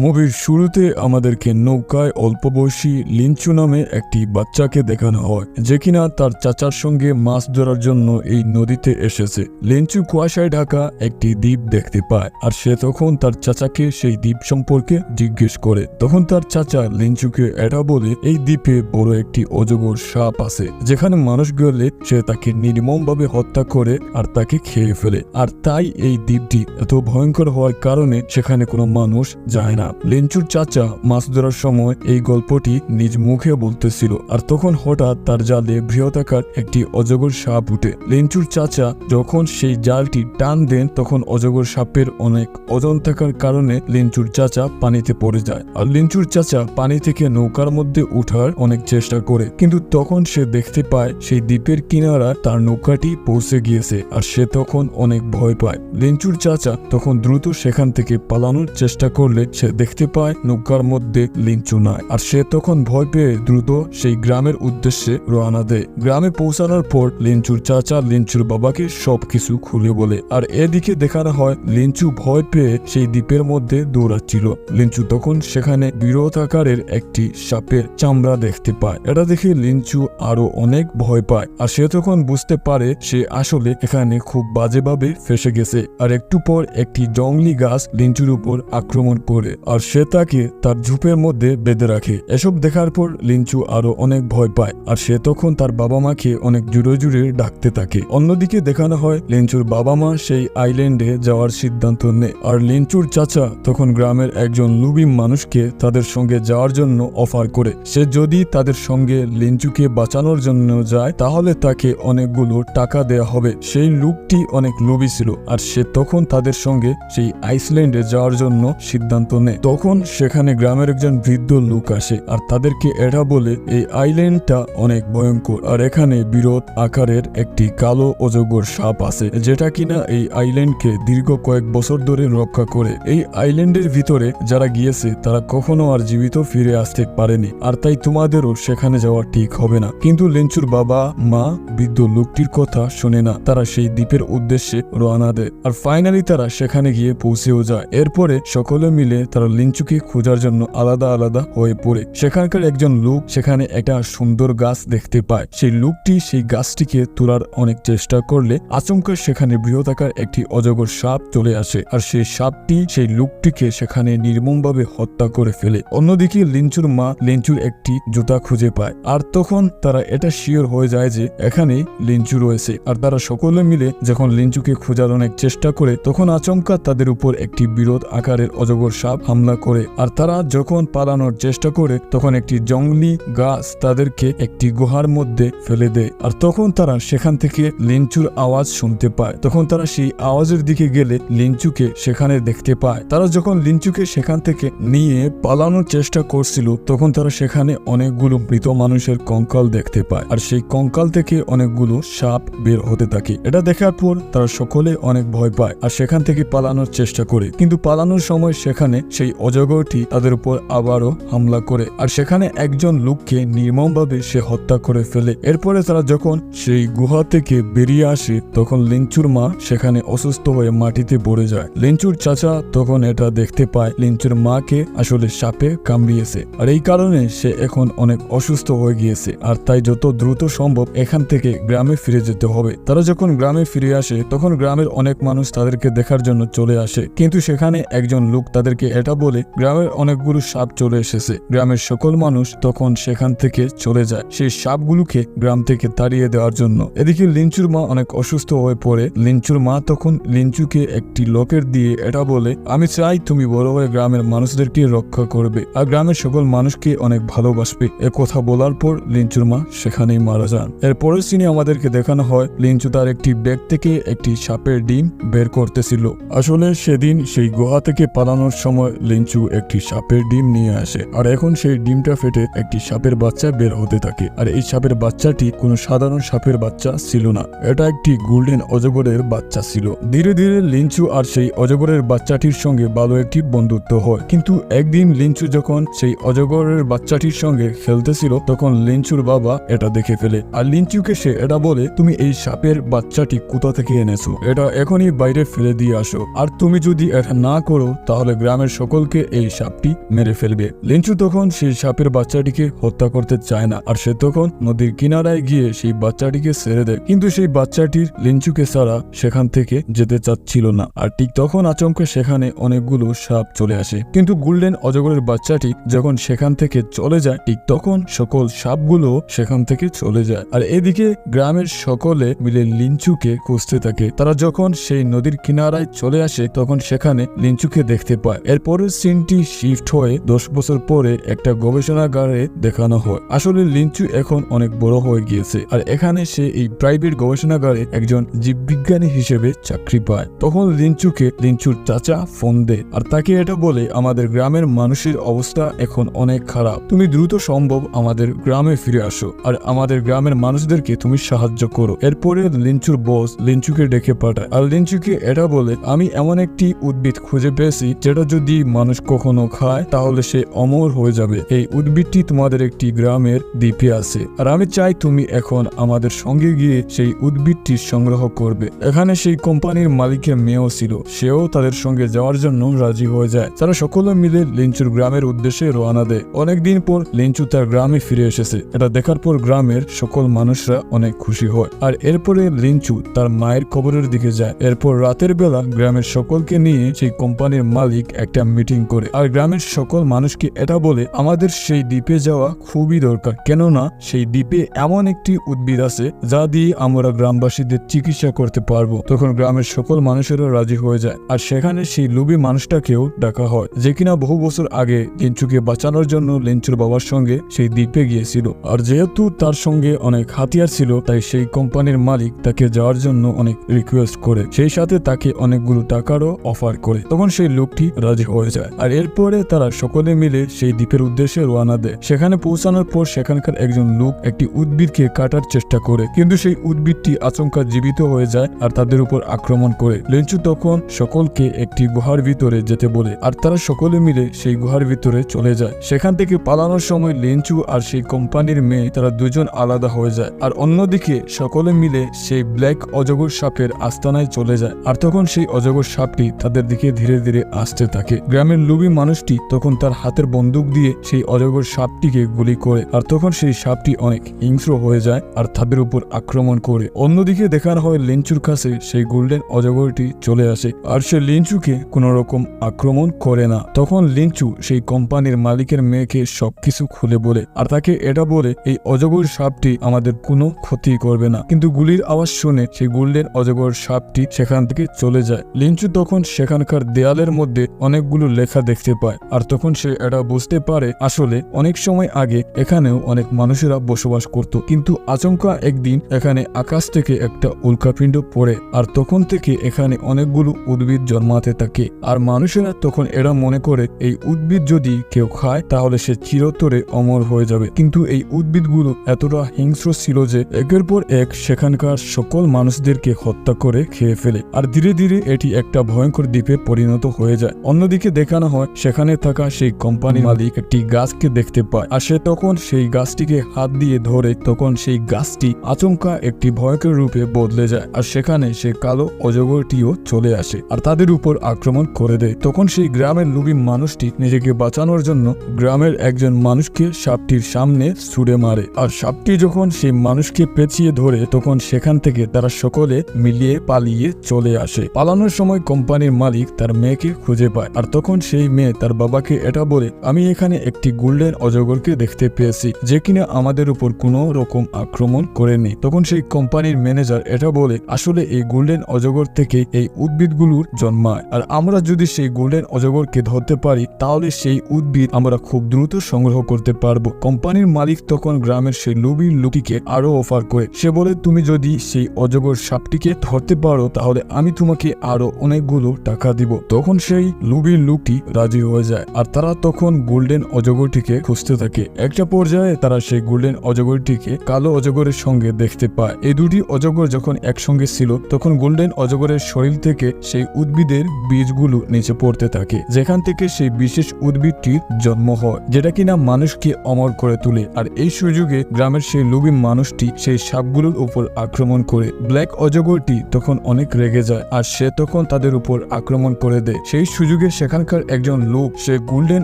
মুভির শুরুতে আমাদেরকে নৌকায় অল্প বয়সী লিঞ্চু নামে একটি বাচ্চাকে দেখানো হয়, যে কিনা তার চাচার সঙ্গে মাছ ধরার জন্য এই নদীতে এসেছে। লিঞ্চু কুয়াশায় ঢাকা একটি দ্বীপ দেখতে পায়, আর সে তখন তার চাচাকে সেই দ্বীপ সম্পর্কে জিজ্ঞেস করে। তখন তার চাচা লিঞ্চুকে এটা বলে, এই দ্বীপে বড় একটি অজগর সাপ আছে, যেখানে মানুষ গেলে সে তাকে নির্মমভাবে হত্যা করে আর তাকে খেয়ে ফেলে। আর তাই এই দ্বীপটি এত ভয়ঙ্কর হওয়ার কারণে সেখানে কোনো মানুষ যায় না। লিঞ্চুর চাচা মাছ ধরার সময় এই গল্পটি নিজ মুখে বলতেছিল, আর তখন হঠাৎ তার জালে বৃহদাকার একটি অজগর সাপ উঠে। লিঞ্চুর চাচা যখন সেই জালটি টান দেন, তখন অজগর সাপের অনেক ওজন থাকার কারণে লিঞ্চুর চাচা পানিতে পড়ে যায়। আর লিঞ্চুর চাচা পানি থেকে নৌকার মধ্যে উঠার অনেক চেষ্টা করে, কিন্তু তখন সে দেখতে পায় সেই দ্বীপের কিনারা তার নৌকাটি পৌঁছে গিয়েছে, আর সে তখন অনেক ভয় পায়। লিঞ্চুর চাচা তখন দ্রুত সেখান থেকে পালানোর চেষ্টা করলে সে দেখতে পায় নৌকার মধ্যে লিঞ্চু নাই, আর সে তখন ভয় পেয়ে দ্রুত সেই গ্রামের উদ্দেশ্যে রওনা দেয়। গ্রামে পৌঁছানোর পর লিঞ্চুর চাচা লিঞ্চুর বাবাকে সবকিছু খুলে বলে, আর এদিকে দেখানো হয় লিঞ্চু ভয় পেয়ে সেই দ্বীপের মধ্যে দৌড়াচ্ছিল। লিঞ্চু তখন সেখানে বৃহৎ আকারের একটি সাপের চামড়া দেখতে পায়। এটা দেখে লিঞ্চু আরো অনেক ভয় পায়, আর সে তখন বুঝতে পারে সে আসলে এখানে খুব বাজেভাবে ফেসে গেছে। আর একটু পর একটি জংলি গাছ লিঞ্চুর উপর আক্রমণ করে, আর সে তাকে তার ঝোপের মধ্যে বেঁধে রাখে। এসব দেখার পর লিঞ্চু আরো অনেক ভয় পায়, আর সে তখন তার বাবা মাকে অনেক জুড়ে জুড়ে ডাকতে থাকে। অন্যদিকে দেখানো হয় লিঞ্চুর বাবা মা সেই আইল্যান্ডে যাওয়ার সিদ্ধান্ত নেয়, আর লিঞ্চুর চাচা তখন গ্রামের একজন লুবি মানুষকে তাদের সঙ্গে যাওয়ার জন্য অফার করে। সে যদি তাদের সঙ্গে লিঞ্চুকে বাঁচানোর জন্য যায়, তাহলে তাকে অনেকগুলো টাকা দেয়া হবে। সেই লোকটি অনেক লোভী ছিল, আর সে তখন তাদের সঙ্গে সেই আইসল্যান্ডে যাওয়ার জন্য সিদ্ধান্ত নেয়। তখন সেখানে গ্রামের একজন বৃদ্ধ লোক আসে, আর তাদেরকে এটা বলে এই আইল্যান্ডটা অনেক ভয়ঙ্কর, আর এখানে বৃহৎ আকারের একটি কালো অজগর সাপ আছে, যেটা কিনা এই আইল্যান্ডকে দীর্ঘ কয়েক বছর ধরে রক্ষা করে। এই আইল্যান্ডের ভিতরে যারা গিয়েছে তারা কখনো আর জীবিত ফিরে আসতে পারেনি, আর তাই তোমাদেরও সেখানে যাওয়া ঠিক হবে না। কিন্তু লিঞ্চুর বাবা মা বৃদ্ধ লোকটির কথা শুনে না, তারা সেই দ্বীপের উদ্দেশ্যে রওনা দেয়। আর ফাইনালি তারা সেখানে গিয়ে পৌঁছেও যায়। এরপরে সকলে মিলে তারা লিঞ্চুকে খোঁজার জন্য আলাদা আলাদা হয়ে পড়ে। সেখানকার একজন লোক সেখানে একটা সুন্দর গাছ দেখতে পায়। সেই লোকটি সেই গাছটিকে তোলার অনেক চেষ্টা করলে আচমকা সেখানে বৃহদাকার একটি অজগর সাপ চলে আসে, আর সেই সাপটি সেই লোকটিকে সেখানে নির্মমভাবে হত্যা করে ফেলে। অন্যদিকে লিঞ্চুর মা লিঞ্চুর একটি জুতা খুঁজে পায়, আর তখন তারা এটা শিওর হয়ে যায় যে এখানে লিঞ্চু রয়েছে। আর তারা সকলে মিলে যখন লিঞ্চুকে খোঁজার অনেক চেষ্টা করে, তখন আচমকা তাদের উপর একটি বৃহৎ আকারের অজগর সাপ হামলা করে। আর তারা যখন পালানোর চেষ্টা করে, তখন একটি জঙ্গলি গাছ তাদেরকে একটি গুহার মধ্যে ফেলে দেয়। আর তখন তারা সেখান থেকে লিঞ্চুর আওয়াজ শুনতে পায়। তখন তারা সেই আওয়াজের দিকে গেলে লিঞ্চুকে সেখানে দেখতে পায়। তারা যখন লিঞ্চুকে সেখান থেকে নিয়ে পালানোর চেষ্টা করছিল, তখন তারা সেখানে অনেকগুলো মৃত মানুষের কঙ্কাল দেখতে পায়, আর সেই কঙ্কাল থেকে অনেকগুলো সাপ বের হতে থাকে। এটা দেখার পর তারা সকলে অনেক ভয় পায়, আর সেখান থেকে পালানোর চেষ্টা করে। কিন্তু পালানোর সময় সেখানে সেই অজগরটি তাদের উপর আবারও হামলা করে, আর সেখানে একজন লোককে নির্মমভাবে সে হত্যা করে ফেলে। এরপরে তারা যখন সেই গুহা থেকে বেরিয়ে আসে, তখন লিঞ্চুর মা সেখানে অসুস্থ হয়ে মাটিতে পড়ে যায়। লিঞ্চুর চাচা তখন এটা দেখতে পায় লিঞ্চুর মাকে আসলে সাপে কামড়িয়েছে, আর এই কারণে সে এখন অনেক অসুস্থ হয়ে গিয়েছে। আর তাই যত দ্রুত সম্ভব এখান থেকে গ্রামে ফিরে যেতে হবে। তারা যখন গ্রামে ফিরে আসে, তখন গ্রামের অনেক মানুষ তাদেরকে দেখার জন্য চলে আসে, কিন্তু সেখানে একজন লোক তাদেরকে এটা বলে গ্রামের অনেকগুলো সাপ চলে এসেছে। গ্রামের সকল মানুষ তখন সেখান থেকে চলে যায় সেই সাপগুলোকে গ্রাম থেকে তাড়িয়ে দেওয়ার জন্য। এদিকে লিঞ্চুর মা অনেক অসুস্থ হয়ে পড়ে। লিঞ্চুর মা তখন লিঞ্চুকে একটি লকেট দিয়ে এটা বলে, আমি চাই তুমি বড় হয়ে গ্রামের মানুষদেরকে রক্ষা করবে, আর গ্রামের সকল মানুষকে অনেক ভালোবাসবে। এ কথা বলার পর লিঞ্চুর মা সেখানেই মারা যান। এর পরের সিনে আমাদেরকে দেখানো হয় লিঞ্চু তার একটি ব্যাগ থেকে একটি সাপের ডিম বের করতেছিল। আসলে সেদিন সেই গুহা থেকে পালানোর সময় লিঞ্চু একটি সাপের ডিম নিয়ে আসে, আর এখন সেই ডিমটা ফেটে একটি সাপের বাচ্চা বের হতে থাকে। আর এই সাপের বাচ্চাটি কোনো সাধারণ সাপের বাচ্চা ছিল না, এটা একটি গোল্ডেন অজগরের বাচ্চা ছিল। ধীরে ধীরে লিঞ্চু আর সেই অজগরের বাচ্চাটির সঙ্গে ভালো একটি বন্ধুত্ব হয়। কিন্তু একদিন লিঞ্চু যখন সেই অজগরের বাচ্চাটির সঙ্গে খেলতেছিল, তখন লিঞ্চুর বাবা এটা দেখে ফেলে, আর লিঞ্চুকে সে এটা বলে, তুমি এই সাপের বাচ্চাটি কোথা থেকে এনেছো, এটা এখনই বাইরে ফেলে দিয়ে আসো, আর তুমি যদি এটা না করো তাহলে গ্রামের সকলকে এই সাপটি মেরে ফেলবে। লিঞ্চু তখন সেই সাপের বাচ্চাটিকে হত্যা করতে চায় না, আর সে তখন নদীর কিনারায় গিয়ে সেই বাচ্চাটিকে ছেড়ে দেয়। কিন্তু সেই বাচ্চাটির লিঞ্চুকে ছাড়া সেখান থেকে যেতে চাচ্ছিল না। আর ঠিক তখন আচমকা সেখানে অনেকগুলো সাপ চলে আসে। কিন্তু গোল্ডেন অজগরের বাচ্চাটি যখন সেখান থেকে চলে যায়, ঠিক তখন সকল সাপগুলো সেখান থেকে চলে যায়। আর এদিকে গ্রামের সকলে মিলে লিঞ্চুকে খুঁজতে থাকে। তারা যখন সেই নদীর কিনারায় চলে আসে তখন সেখানে লিঞ্চুকে দেখতে পায়। এরপরের সিনটি শিফট হয়ে 10 বছর পরে একটা গবেষণাগারে দেখানো হয়। আসলে লিঞ্চু এখন অনেক বড় হয়ে গিয়েছে, আর এখানে সে এই প্রাইভেট গবেষণাগারে একজন জীববিজ্ঞানী হিসেবে চাকরি পায়। তখন লিঞ্চুকে লিঞ্চুর চাচা ফোন দেয়, আর তাকে এটা বলে, আমাদের গ্রামের মানুষের অবস্থা এখন অনেক খারাপ, তুমি দ্রুত সম্ভব আমাদের গ্রামে ফিরে আসো, আর আমাদের গ্রামের মানুষদেরকে তুমি সাহায্য করো। এরপরে লিঞ্চুর বস লিঞ্চুকে ডেকে পাঠায়, আর লিঞ্চুকে এটা বলে, আমি এমন একটি উদ্ভিদ খুঁজে পেয়েছি যেটা যদি মানুষ কখনো খায় তাহলে সে অমর হয়ে যাবে। এই উদ্ভিদটি তোমাদের একটি গ্রামের দ্বীপে আছে, আর আমি চাই তুমি এখন আমাদের সঙ্গে গিয়ে সেই উদ্ভিদটি সংগ্রহ করবে। এখানে সেই কোম্পানির মালিকের মেয়েও ছিল, সেও তাদের সঙ্গে যাওয়ার জন্য রাজি হয়ে যায়। তারা সকলে মিলে লিঞ্চুর গ্রামের উদ্দেশ্যে রওনা দেয়। অনেকদিন পর লিঞ্চু তার গ্রামে ফিরে এসেছে। এটা দেখার পর গ্রামের সকল মানুষরা অনেক খুশি হয়। আর এরপরে লিঞ্চু তার মায়ের কবরের দিকে যায়। এরপর রাতের বেলা গ্রামের সকলকে নিয়ে সেই কোম্পানির মালিক একটা মিটিং করে, আর গ্রামের সকল মানুষকে এটা বলে, আমাদের সেই দ্বীপে যাওয়া খুবই দরকার, কেননা সেই দ্বীপে এমন একটি উদ্ভিদ আছে যা দিয়ে আমরা গ্রামবাসীদের চিকিৎসা করতে পারবো। তখন গ্রামের সকল মানুষেরা রাজি হয়ে যায়, আর সেখানে সেই লোভী মানুষটাকেও ডাকা হয়, যে কিনা বহু বছর আগে লিঞ্চুকে বাঁচানোর জন্য লিঞ্চুর বাবার সঙ্গে সেই দ্বীপে গিয়েছিল। আর যেহেতু তার সঙ্গে অনেক হাতিয়ার ছিল, তাই সেই কোম্পানির মালিক তাকে যাওয়ার জন্য অনেক রিকোয়েস্ট করে, সেই সাথে তাকে অনেকগুলো টাকারও অফার করে। তখন সেই লোকটি রাজি হয়ে যায়, আর এরপরে তারা সকলে মিলে সেই দ্বীপের উদ্দেশ্যে রওনা দেয়। সেখানে পৌঁছানোর পর সেখানকার একজন লোক একটি উদ্ভিদকে কাটার চেষ্টা করে, কিন্তু সেই উদ্ভিদটি আচমকা জীবিত হয়ে যায় আর তাদের উপর আক্রমণ করে। লিঞ্চু তখন সকলকে একটি গুহার ভিতরে যেতে বলে, আর তারা সকলে মিলে সেই গুহার ভিতরে চলে যায়। সেখান থেকে পালানোর সময় লিঞ্চু আর সেই কোম্পানির মেয়ে তারা দুজন আলাদা হয়ে যায়, আর অন্যদিকে সকলে মিলে সেই ব্ল্যাক অজগর সাপের আস্তানায় চলে যায়। আর তখন সেই অজগর সাপটি তাদের দিকে ধীরে ধীরে আসতে থাকে। গ্রামের লোভী মানুষটি তখন তার হাতের বন্দুক দিয়ে সেই অজগর সাপটিকে গুলি করে, আর তখন সেই সাপটি অনেক হিংস্র হয়ে যায় আর তাদের উপর আক্রমণ করে। অন্যদিকে দেখানো হয় লিঞ্চুর কাছে সেই গোল্ডেন অজগরটি চলে আসে, আর সে লিঞ্চুকে কোন রকম আক্রমণ করে না। তখন লিঞ্চু সেই কোম্পানির মালিকের মেয়েকে সবকিছু খুলে বলে, আর তাকে এটা বলে, এই অজগর সাপটি আমাদের কোনো ক্ষতি করবে না। কিন্তু গুলির আওয়াজ শুনে সেই গোল্ডেন অজগর সাপটি সেখান থেকে চলে যায়। লিঞ্চু তখন সেখানকার দেয়ালের মধ্যে অনেকগুলো লেখা দেখতে পায়, আর তখন সে এটা বুঝতে পারে আসলে অনেক সময় আগে এখানেও অনেক মানুষেরা বসবাস করত, কিন্তু আচমকা একদিন এখানে আকাশ থেকে একটা উল্কাপিণ্ড পড়ে, আর তখন থেকে এখানে অনেকগুলো উদ্ভিদ জন্মাতে থাকে। আর মানুষেরা তখন এরা মনে করে এই উদ্ভিদ যদি কেউ খায় তাহলে সে চিরতরে অমর হয়ে যাবে। কিন্তু এই উদ্ভিদগুলো এতটা হিংস্র ছিল যে একের পর এক সেখানকার সকল মানুষদেরকে হত্যা করে খেয়ে ফেলে, আর ধীরে ধীরে এটি একটা ভয়ঙ্কর দ্বীপে পরিণত হয়ে যায়। অন্যদিকে দেখানো হয় সেখানে থাকা সেই কোম্পানির মালিক একটি গাছকে দেখতে পায়, আর সে তখন সেই গাছটিকে হাত দিয়ে ধরে, তখন সেই গাছটি আচমকা একটি ভয়ঙ্কর রূপে বদলে যায়, আর সেখানে সে কালো অজগরটিও চলে আসে আর তাদের উপর আক্রমণ করে দেয়। তখন সেই গ্রামের লোভী মানুষটি নিজেকে বাঁচানোর জন্য গ্রামের একজন মানুষকে সাপটির সামনে ছুড়ে মারে, আর সাপটি যখন সেই মানুষকে পেঁচিয়ে ধরে তখন সেখান থেকে তারা সকলে মিলিয়ে পালিয়ে চলে আসে। পালানোর সময় কোম্পানির মালিক তার মেয়েকে খুঁজে পায়, আর তখন সেই মেয়ে তার বাবাকে এটা বলে, আমি এখানে একটি গোল্ডেন অজগরকে দেখতে পেয়েছি যে কিনা আমাদের উপর কোনো রকম আক্রমণ করেনি। তখন সেই কোম্পানির ম্যানেজার এটা বলে, আসলে এই গোল্ডেন অজগর থেকে এই উদ্ভিদগুলোর জন্মায়, আর আমরা যদি সেই গোল্ডেন অজগরকে ধরতে পারি তাহলে সেই উদ্ভিদ আমরা খুব দ্রুত সংগ্রহ করতে পারবো। কোম্পানির মালিক তখন গ্রামের সেই লোভী লোকটিকে আরো অফার করে, সে বলে, তুমি যদি সেই অজগর সাপটিকে ধরতে পারো তাহলে আমি তোমাকে আরো অনেকগুলো টাকা দিব। তখন সেই লোভী লোকটি রাজি হয়ে যায়, আর তারা তখন গোল্ডেন অজগরটিকে খুঁজতে থাকে। একটা পর্যায়ে তারা সেই গোল্ডেন অজগরটিকে কালো অজগরের সঙ্গে দেখতে পায়। এই দুটি অজগর যখন একসঙ্গে ছিল তখন গোল্ডেন অজগরের শরীর থেকে সেই উদ্ভিদের বীজগুলো নিচে পড়তে থাকে, যেখান থেকে সেই বিশেষ উদ্ভিদটির জন্ম হয়, যেটা কিনা মানুষকে অমর করে তোলে। আর এই সুযোগে গ্রামের সেই লোভী মানুষটি সেই সাপগুলোর উপর আক্রমণ করে। ব্ল্যাক অজগরটি তখন অনেক রেগে যায়, আর সে তখন তাদের উপর আক্রমণ করে দেয়। সেই সুযোগে সেখানকার একজন লোক সে গোল্ডেন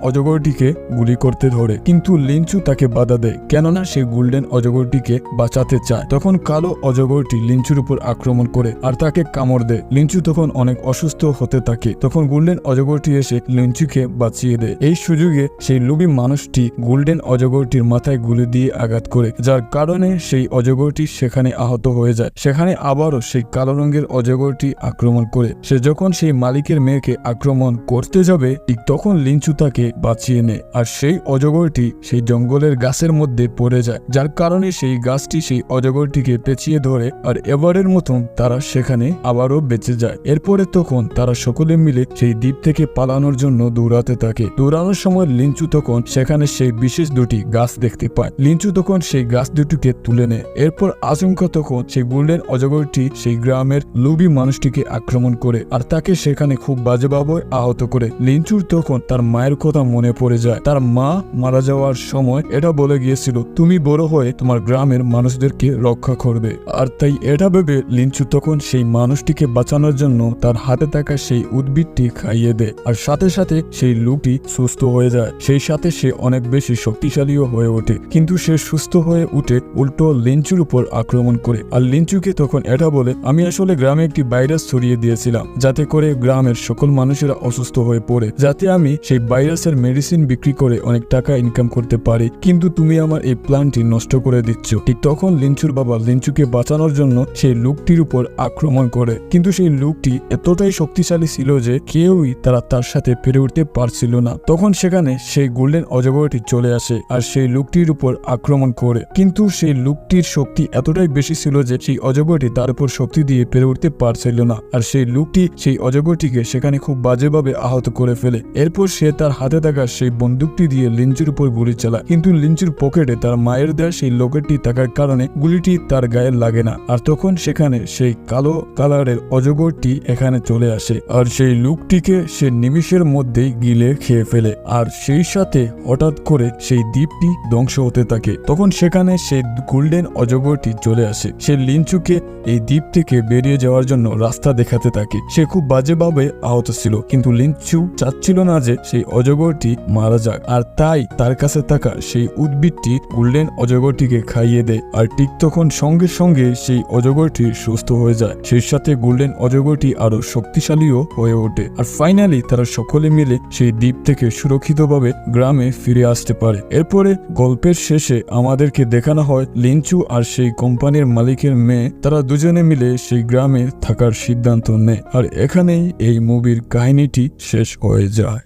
অজগরটিকে গুলি করতে ধরে, কিন্তু লিঞ্চু তাকে বাধা দেয়, কেননা সে গোল্ডেন অজগরটিকে বাঁচাতে চায়। তখন কালো অজগরটি লিঞ্চুর উপর আক্রমণ করে আর তাকে কামড় দেয়। লিঞ্চু তখন অনেক অসুস্থ হতে থাকে। তখন গোল্ডেন অজগরটি এসে লিঞ্চুকে বাঁচিয়ে দেয়। এই সুযোগে সেই লোভী মানুষটি গোল্ডেন অজগরটির মাথায় গুলি দিয়ে আঘাত করে, যার কারণে সেই অজগরটি সেখানে আহত হয়ে যায়। সেখানে আবারও সেই কালো রঙের অজগরটি আক্রমণ করে। সে যখন সেই মালিকের মেয়েকে আক্রমণ করতে যাবে, ঠিক তখন লিঞ্চু তাকে বাঁচিয়ে নেয়। আর সেই অজগরটি সেই জঙ্গলের গাছের মধ্যে পড়ে যায়, যার কারণে সেই গাছটি সেই অজগরটিকে পেঁচিয়ে ধরে। আর এবারের মতন তারা সেখানে আবারও বেঁচে যায়। এরপরে তখন তারা সকলে মিলে সেই দ্বীপ থেকে পালানোর জন্য দৌড়াতে থাকে। দৌড়ানোর সময় লিঞ্চু তখন সেখানে সেই বিশেষ দুটি গাছ দেখতে পায়। লিঞ্চু তখন সেই গাছ দুটিকে তুলে নেয়। এরপর আচমকা তখন সেই গোল্ডেন অজগরটি সেই গ্রামের লোভী মানুষটিকে আক্রমণ করে আর তাকে সেখানে খুব বাজেভাবে আহত করে। লিঞ্চুর তখন তার মায়ের কথা মনে পড়ে যায়। তার মা মারা যাওয়ার সময় এটা বলে গিয়েছিল, তুমি বড় হয়ে তোমার গ্রামের মানুষদেরকে রক্ষা করবে। আর তাই এটা ভেবে লিঞ্চু তখন সেই মানুষটিকে বাঁচানোর জন্য তার হাতে থাকা সেই উদ্ভিদটি খাইয়ে দেয়। আর সাথে সাথে সেই লোকটি সুস্থ হয়ে যায়। সেই সাথে সে অনেক বেশি শক্তিশালীও হয়ে ওঠে। কিন্তু সে সুস্থ হয়ে উঠে উল্টো লিঞ্চুর উপর আক্রমণ করে। আর লিঞ্চুকে তখন এটা বলে, আমি আসলে গ্রামে একটি ভাইরাস ছড়িয়ে দিয়েছিলাম, যাতে করে গ্রামের সকল মানুষেরা অসুস্থ হয়ে পড়ে, যাতে আমি সেই ভাইরাসের মেডিসিন বিক্রি করে অনেক টাকা ইনকাম করতে পারি। কিন্তু তুমি আমার এই প্ল্যানটি নষ্ট করে দিচ্ছ। ঠিক তখন লিঞ্চুর বাবা লিঞ্চুকে বাঁচানোর জন্য সেই লোকটির উপর আক্রমণ করে। কিন্তু সেই লোকটি এতটাই শক্তিশালী ছিল যে কেউই তার সাথে পেরে উঠতে পারছিল না। তখন সেখানে সেই গোল্ডেন অজগরটি চলে আসে আর সেই লোকটির উপর আক্রমণ করে। কিন্তু সেই লোকটির শক্তি এতটাই বেশি ছিল যে সেই অজগরটি তার উপর শক্তি দিয়ে পেরে উঠতে পারছিল না। আর সেই লোকটি সেই অজগরটিকে সেখানে খুব বাজেভাবে আহত করে ফেলে। এরপর সে তার হাতে থাকা সেই বন্দুকটি দিয়ে লিঞ্চুর উপর গুলি চালায়। কিন্তু লিঞ্চুর পকেটে তার মায়ের দেওয়া সেই লকেটটি থাকার কারণে গুলিটি তার গায়ে লাগে না। আর তখন সেখানে সেই কালো কালারের অজগরটি এখানে চলে আসে আর সেই লোকটিকে সে নিমিষের মধ্যেই গিলে খেয়ে ফেলে। আর সেই সাথে হঠাৎ করে সেই দ্বীপটি ধ্বংস হতে থাকে। তখন সেখানে সেই গোল্ডেন অজগরটি চলে আসে। সে লিঞ্চুকে এই দ্বীপ থেকে বেরিয়ে যাওয়ার জন্য রাস্তা দেখাতে থাকে। সে খুব বাজেভাবে আহত ছিল, কিন্তু লিঞ্চু চাচ্ছিল না যে সেই অজগরটি মারা যাক। আর তাই তার কাছে থাকা সেই উদ্ভিদটি গোল্ডেন অজগরটিকে খাইয়ে দেয়। আর ঠিক তখন সঙ্গে সঙ্গে সেই অজগরটি সুস্থ হয়ে যায়। সেই সাথে গোল্ডেন অজগরটি আরো শক্তিশালীও হয়ে ওঠে। আর ফাইনালি তারা সকলে মিলে সেই দ্বীপ থেকে সুরক্ষিতভাবে গ্রামে ফিরে আসতে পারে। এরপরে গল্পের শেষে আমাদেরকে দেখানো হয় লিঞ্চু আর সেই কোম্পানির মালিকের মেয়ে, তারা দুজনে মিলে সেই গ্রামে থাকার সিদ্ধান্ত নেয়। আর এখানেই এই মুভির কাহিনীটি শেষ হয়ে যায়।